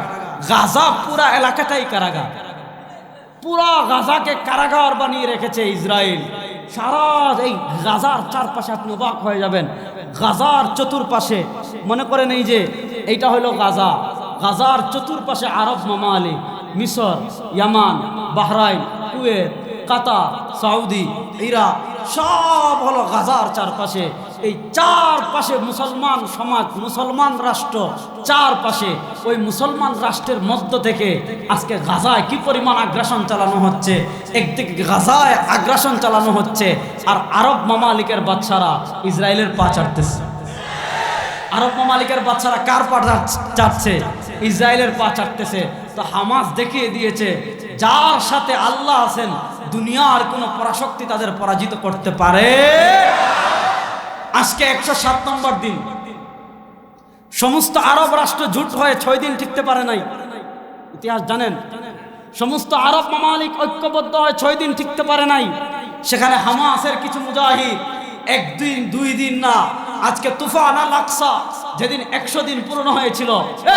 গাজা পুরা এলাকাটাই কারাগার, পুরা গাজাকে কারাগার বানিয়ে রেখেছে ইসরায়েল। সারা এই গাজার চারপাশে আপনি অবাক হয়ে যাবেন, গাজার চতুর্পাশে মনে করেন এই যে এইটা হলো গাজা, গাজার চতুর্পাশে আরব মামালিক, মিশর, ইয়ামান, বাহরাইন, কুয়েত, কাতার, সৌদি, ইরাক, সব হলো গাজার চারপাশে। এই চারপাশে মুসলমান সমাজ, মুসলমান রাষ্ট্র, চারপাশে ওই মুসলমান রাষ্ট্রের মধ্য থেকে আজকে গাজায় কি পরিমাণ আগ্রাসন চালানো হচ্ছে। একদিকে গাজায় আগ্রাসন চালানো হচ্ছে, আর আরব মামালিকের বাচ্চারা ইসরায়েলের পা চাটতেছে। আরব মামালিকের বাচ্চারা কার পা চাটছে? ইসরায়েলের পা চাটতেছে। তো হামাস দেখিয়ে দিয়েছে, যার সাথে আল্লাহ আছেন, দুনিয়ার কোনো পরাশক্তি তাদের পরাজিত করতে পারে। আজকে 107 নম্বর দিন, সমস্ত আরব রাষ্ট্র জোট হয়ে 6 দিন টিকতে পারে নাই। ইতিহাস জানেন? সমস্ত আরব মামালিক ঐক্যবদ্ধ হয়ে 6 দিন টিকতে পারে নাই। সেখানে হামাসের কিছু মুজাহিদ 1 দিন 2 দিন না, আজকে তুফান আল আকসা যেদিন 100 দিন পূর্ণ হয়েছিল,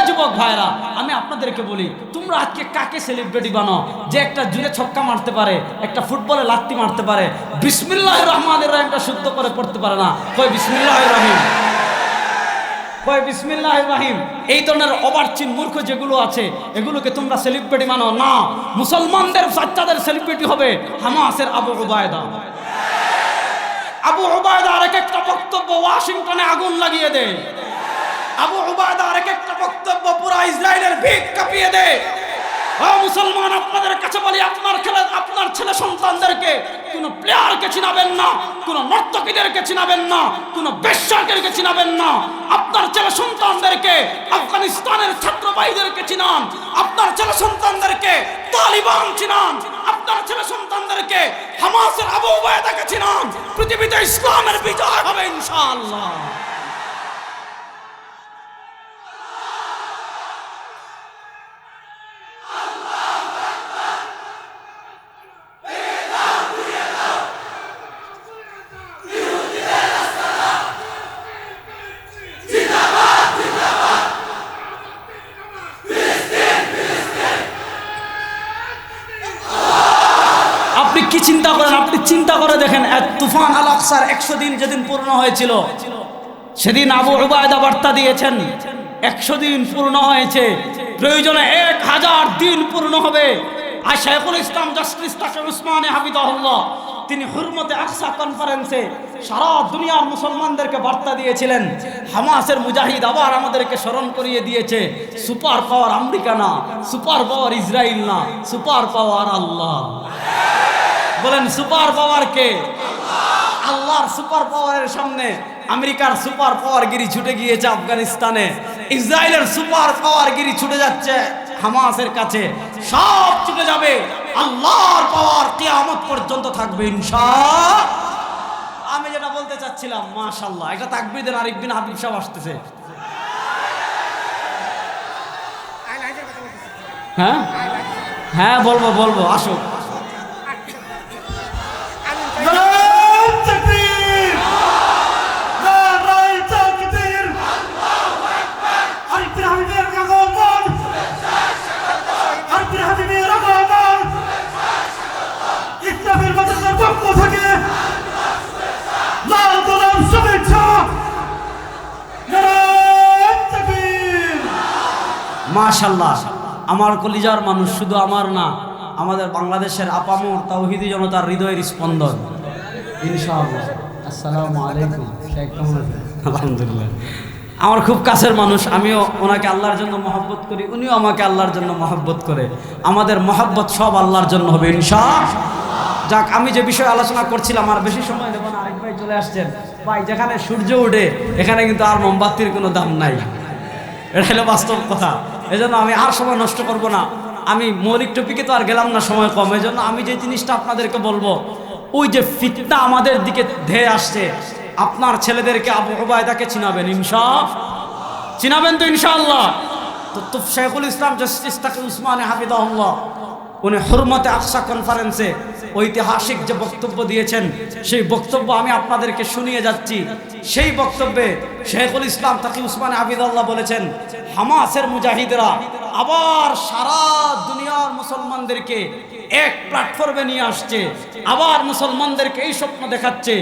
যুবক ভাইরা আমি আপনাদেরকে বলি, তোমরা আজকে কাকে সেলিব্রিটি বানাও? যে একটা জুড়ে ছক্কা মারতে পারে, একটা ফুটবলে লাত্তি মারতে পারে, বিসমিল্লাহির রহমানির রহিমটা শুদ্ধ করে পড়তে পারে না, কই বিসমিল্লাহির রহিম, কই বিসমিল্লাহির রহিম। এই ধরনের অবার্চিন মূর্খ যেগুলো আছে, এগুলোকে তোমরা সেলিব্রিটি মানো না। মুসলমানদের বাচ্চাদের সেলিব্রিটি হবে হামাসের আবু উবায়দা। আবু উবায়দার এক একটা বক্তব্য ওয়াশিংটনে আগুন লাগিয়ে দেয়। আবু উবায়দার এক একটা বক্তব্য পুরো ইসরায়েলের ভিত কাঁপিয়ে দেয়। ও মুসলমান, আপনাদের কাছে বলি, আপনার ছেলে সন্তানদেরকে কোনো প্লেয়ারকে চিনাবেন না, কোনো নর্তকীদেরকে চিনাবেন না, কোনো বেশ্যাদেরকে চিনাবেন না। আপনার ছেলে সন্তানদেরকে আফগানিস্তানের ছাত্র ভাইদেরকে চিনান, আপনার ছেলে সন্তানদেরকে তালিবান চিনান, আপনার ছেলে সন্তানদেরকে হামাসের আবু উবায়দাকে চিনান। পৃথিবীতে ইসলামের বিজয় হবে ইনশাআল্লাহ। কি চিন্তা করেন, আপনি চিন্তা করে দেখেন, তুফান আল আকসার 100 দিন যেদিন পূর্ণ হয়েছিল, সেদিন আবু উবায়দা বার্তা দিয়েছেন 100 দিন পূর্ণ হয়েছে, প্রয়োজনে 1000 দিন পূর্ণ হবে। আর শাইখুল ইসলাম জাস্টিস তাকে উসমানে হাফিজাহুল্লাহ, তিনি হুরমতে আকসা কনফারেন্সে সারা দুনিয়ার মুসলমানদেরকে বার্তা দিয়েছিলেন। হামাসের মুজাহিদ আবার আমাদেরকে স্মরণ করিয়ে দিয়েছে, সুপার পাওয়ার আমেরিকা না, সুপার পাওয়ার ইসরায়েল না, সুপার পাওয়ার আল্লাহ। বলেন সুপার পাওয়ার কে? আল্লাহর সুপার পাওয়ারের সামনে আমেরিকার সুপার পাওয়ার গিরি ছুটে গিয়েছে আফগানিস্তানে, ইসরায়েলের সুপার পাওয়ার গিরি ছুটে যাচ্ছে হামাসের কাছে, সব ছুটে যাবে। আল্লাহর পাওয়ার কিয়ামত পর্যন্ত থাকবে ইনশাআল্লাহ। আমি যেটা বলতে চাচ্ছিলাম, মাশাআল্লাহ, একটা তাকবীর দেন, আরিফ বিন হাবিব সাহেব আসতেছে। হ্যাঁ হ্যাঁ, বলবো, আসো। মাশাআল্লাহ, আমার কলিজার মানুষ, শুধু আমার না, আমাদের বাংলাদেশের আপামর তাওহীদি জনতার হৃদয়ের স্পন্দন ইনশাআল্লাহ। আসসালামু আলাইকুম শেখ, কেমন আছেন? আলহামদুলিল্লাহ। আমার খুব কাছের মানুষ, আমিও ওনাকে আল্লাহর জন্য মহব্বত করি, উনিও আমাকে আল্লাহর জন্য মহব্বত করে। আমাদের মহব্বত সব আল্লাহর জন্য হবে ইনশাআল্লাহ। যাক, আমি যে বিষয়ে আলোচনা করছিলাম, আর বেশি সময় নেব না, আরেক ভাই চলে আসছেন। ভাই, যেখানে সূর্য ওঠে এখানে কিন্তু আর মোমবাতির কোনো দাম নাই, এটা হলো বাস্তব কথা। এজন্য আমি আর সময় নষ্ট করব না, আমি মৌলিক টপিকে তো আর গেলাম না, সময় কম। এজন্য আমি যে জিনিসটা আপনাদেরকে বলবো, ওই যে ফিতনা আমাদের দিকে ধেয়ে আসছে, আপনার ছেলেদেরকে আবু উবায়দাকে চিনাবেন ইনশাআল্লাহ, চিনাবেন তো ইনশাআল্লাহ। তো শেখুল ইসলাম জাস্টিস তাকি উসমানে হাফিজাহুল্লাহ, উনি হুরমতে আকসা কনফারেন্সে ঐতিহাসিক যে বক্তব্য দিয়েছেন, সেই বক্তব্য আমি আপনাদেরকে শুনিয়ে যাচ্ছি। সেই বক্তব্যে শেখুল ইসলাম তাকি উসমানে হাফিজাহুল্লাহ বলেছেন, হামাসের মুজাহিদরা আবার সারা দুনিয়ার মুসলমানদেরকে এক প্ল্যাটফর্মে নিয়ে আসছে, আবার মুসলমানদেরকে এই স্বপ্ন দেখাচ্ছে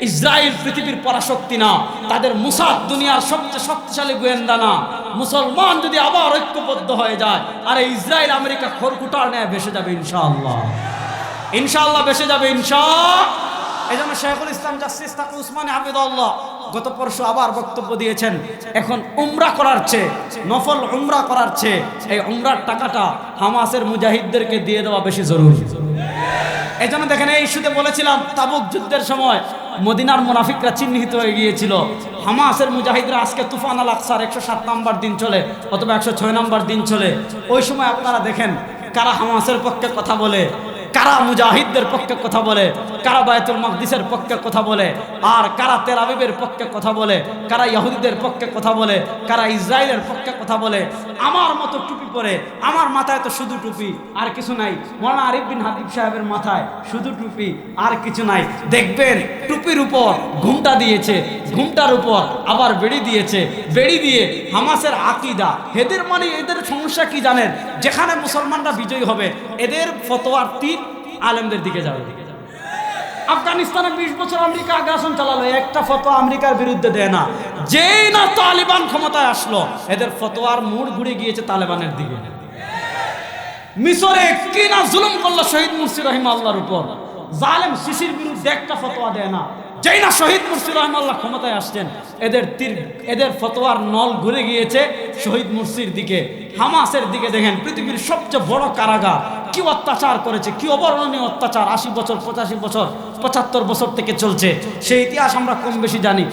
ইসরায়েল পৃথিবীর পরাশক্তি না, তাদের মুসাদ দুনিয়ার সবচেয়ে শক্তিশালী গোয়েন্দা না। মুসলমান যদি আবার ঐক্যবদ্ধ হয়ে যায়, আর ইসরায়েল আমেরিকা খড়কুটার ন্যায় ভেসে যাবে ইনশাআল্লাহ, ইনশাআল্লাহ ভেসে যাবে ইনশাআল্লাহ। এই জন্য শেখুল ইসলাম জাস্টিস তাকি উসমানে হাফিজাহুল্লাহ গত পরশু আবার বক্তব্য দিয়েছেন, এখন উমরা করার চেয়ে, নফল উমরা করার চেয়ে এই উমরার টাকাটা হামাসের মুজাহিদদেরকে দিয়ে দেওয়া বেশি জরুরি। এই জন্য দেখেন, এই ইস্যুতে বলেছিলাম, তাবুক যুদ্ধের সময় মদিনার মুনাফিকরা চিহ্নিত হয়ে গিয়েছিল। হামাসের মুজাহিদরা আজকে তুফান আল আকসার 107 নম্বর দিন চলে, অথবা 106 নম্বর দিন চলে। ওই সময় আপনারা দেখেন কারা হামাসের পক্ষে কথা বলে, কারা মুজাহিদদের পক্ষে কথা বলে, কারা বায়তুল মাকদিসের পক্ষে কথা বলে, আর কারা তেল আবিবের পক্ষে কথা বলে, কারা ইহুদিদের পক্ষে কথা বলে, কারা ইসরায়েলের পক্ষে কথা বলে। আমার মতো টুপি পরে, আমার মাথায় তো শুধু টুপি আর কিছু নাই, মাওলানা আরিফ বিন হাবিব সাহেবের মাথায় শুধু টুপি আর কিছু নাই। দেখবেন টুপির উপর ঘুমটা দিয়েছে, ঘুমটার উপর আবার বেড়ি দিয়েছে, বেড়ি দিয়ে হামাসের আকীদা। এদের মানে এদের সমস্যা কি জানেন? যেখানে মুসলমানরা বিজয়ী হবে, এদের ফতোয়ার তীর আলেমদের দিকে যাবে। আফগানিস্তানে 20 বছর আমেরিকা আগ্রাসন চালালো, একটা ফতোয়া আমেরিকার বিরুদ্ধে দেয় না। যেই না তালিবান ক্ষমতায় আসলো, এদের ফতোয়ার মোড় ঘুরে গিয়েছে তালেবানের দিকে। মিশরে কি না জুলুম করলো শহীদ মুর্শি রাহিমাহুল্লাহর উপর, জালেম সিসির বিরুদ্ধে একটা ফতোয়া দেয় না। যেই না শহীদ মুর্শি রাহিমাহুল্লাহ ক্ষমতায় আসছেন, এদের ফতোয়ার নল ঘুরে গিয়েছে শহীদ মুর্শির দিকে, হামাসের দিকে। দেখেন পৃথিবীর সবচেয়ে বড় কারাগার, কি অত্যাচার করেছে, কি অবর্ণনীয় অত্যাচার। 80 বছর, 85 বছর, 75 বছর থেকে চলছে, সেই ইতিহাস আমরা কম বেশি জানি।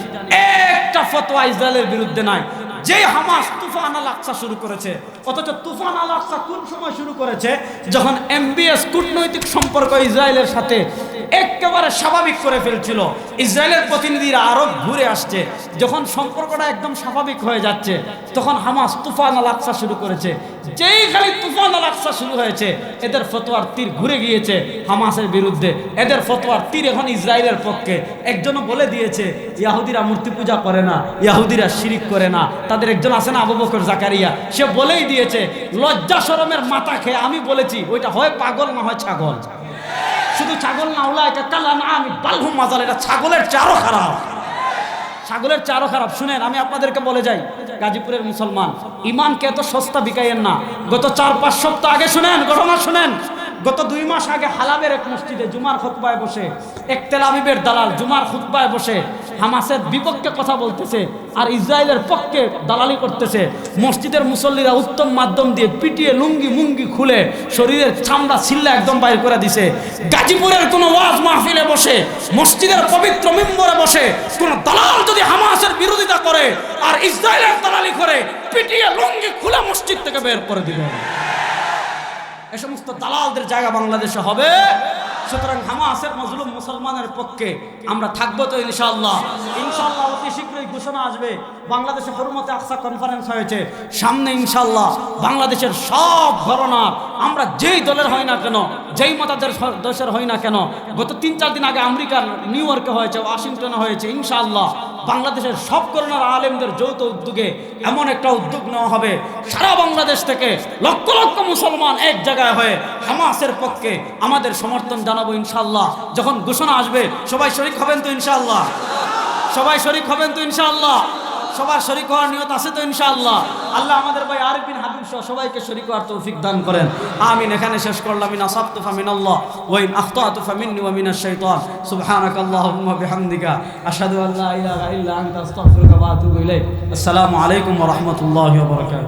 একটা ফতোয়া ইসরায়েলের বিরুদ্ধে নাই। যে হামাস তুফান আল আকসা শুরু করেছে, অথচ তুফান আল আকসা কোন সময় শুরু করেছে? যখন এমবিএস কূটনৈতিক সম্পর্ক ইসরায়েলের সাথে একেবারে স্বাভাবিক করে ফেলছিল, ইসরায়েলের প্রতিনিধিরা আরব ঘুরে আসছে, যখন সম্পর্কটা একদম স্বাভাবিক হয়ে যাচ্ছে, তখন হামাস তুফান আল আকসা শুরু করেছে। যেই খালি তুফান আল আকসা শুরু হয়েছে, এদের ফতোয়ার তীর ঘুরে গিয়েছে হামাসের বিরুদ্ধে, এদের ফতোয়ার তীর এখন ইসরায়েলের পক্ষে। একজনও বলে দিয়েছে ইহুদিরা মূর্তি পূজা করে না, ইহুদিরা শিরিক করে না। তাদের একজন আছে না, আবু বকর জাকারিয়া, সে বলেই দিয়েছে লজ্জা শরমের মাথা খেয়ে আমি বলেছি ওইটা হয় পাগল না হয় ছাগল। শুধু ছাগল না, উলাইকা কাল আনআম বালহুম আযাল, এটা ছাগলের চারও খারাপ, ছাগলের চারও খারাপ। শুনেন, আমি আপনাদেরকে বলে যাই, গাজীপুরের মুসলমান, ইমানকে এত সস্তা বিকাইয়েন না। গত 4-5 সপ্তাহ আগে শুনেন, ঘটনা শুনেন, গত 2 মাস আগে হালাবের এক মসজিদে জুমার খুতবায় বসে এক তেল আবিবের দালাল জুমার খুতবায় বসে হামাসের বিপক্ষে কথা বলতেছে আর ইসরায়েলের পক্ষে দালালি করতেছে। মসজিদের মুসল্লিরা উত্তম মাধ্যম দিয়ে পিটিয়ে লুঙ্গি মুঙ্গি খুলে শরীরের চামড়া ছিল্লা একদম বাইর করে দিছে। গাজীপুরের কোনো ওয়াজ মাহফিলে বসে, মসজিদের পবিত্র মিম্বরে বসে কোন দালাল যদি হামাসের বিরোধিতা করে আর ইসরায়েলের দালালি করে, পিটিয়ে লুঙ্গি খুলে মসজিদ থেকে বের করে দিবে। এ সমস্ত দালালদের জায়গা বাংলাদেশে হবে। সুতরাং হামাসের মজলুম মুসলমানের পক্ষে আমরা থাকবো তো ইনশাআল্লাহ। ইনশাআল্লাহ অতি শীঘ্রই ঘোষণা আসবে। বাংলাদেশে হুরমতে আকসা কনফারেন্স হয়েছে, সামনে ইনশাআল্লাহ বাংলাদেশের সব ঘরানার, আমরা যেই দলের হই না কেন, যেই মতাদর্শের হই না কেন, গত 3-4 দিন আগে আমেরিকার নিউ ইয়র্কে হয়েছে, ওয়াশিংটনে হয়েছে, ইনশাআল্লাহ বাংলাদেশের সব ঘরানার আলেমদের যৌথ উদ্যোগে এমন একটা উদ্যোগ নেওয়া হবে, সারা বাংলাদেশ থেকে লক্ষ লক্ষ মুসলমান এক জায়গায় হয়ে হামাসের পক্ষে আমাদের সমর্থন জানাবো ইনশাআল্লাহ। যখন ঘোষণা আসবে সবাই শরীক হবেন তো ইনশাআল্লাহ, সবাই শরীক হবেন তো ইনশাআল্লাহ। সবার শরীক হওয়ার নিয়ত আছে তো ইনশাআল্লাহ? আল্লাহ আমাদের ভাই আরিফ বিন হাবিব সহ সবাইকে শরীক হওয়ার তৌফিক দান করেন। আমিন। এখানে শেষ করলাম। ইন আসাবতু ফামিনাল্লাহ ওয়া ইন আখতাতু ফামিন্নি ওয়া মিনাশ শাইতান। সুবহানাকাল্লাহুম্মা বিহামদিকা আশহাদু আল্লা ইলাহা ইল্লা আনতা আস্তাগফিরুকা ওয়া আতুবু ইলাইক। আসসালামু আলাইকুম ওয়া রাহমাতুল্লাহি ওয়া বারাকাতুহু।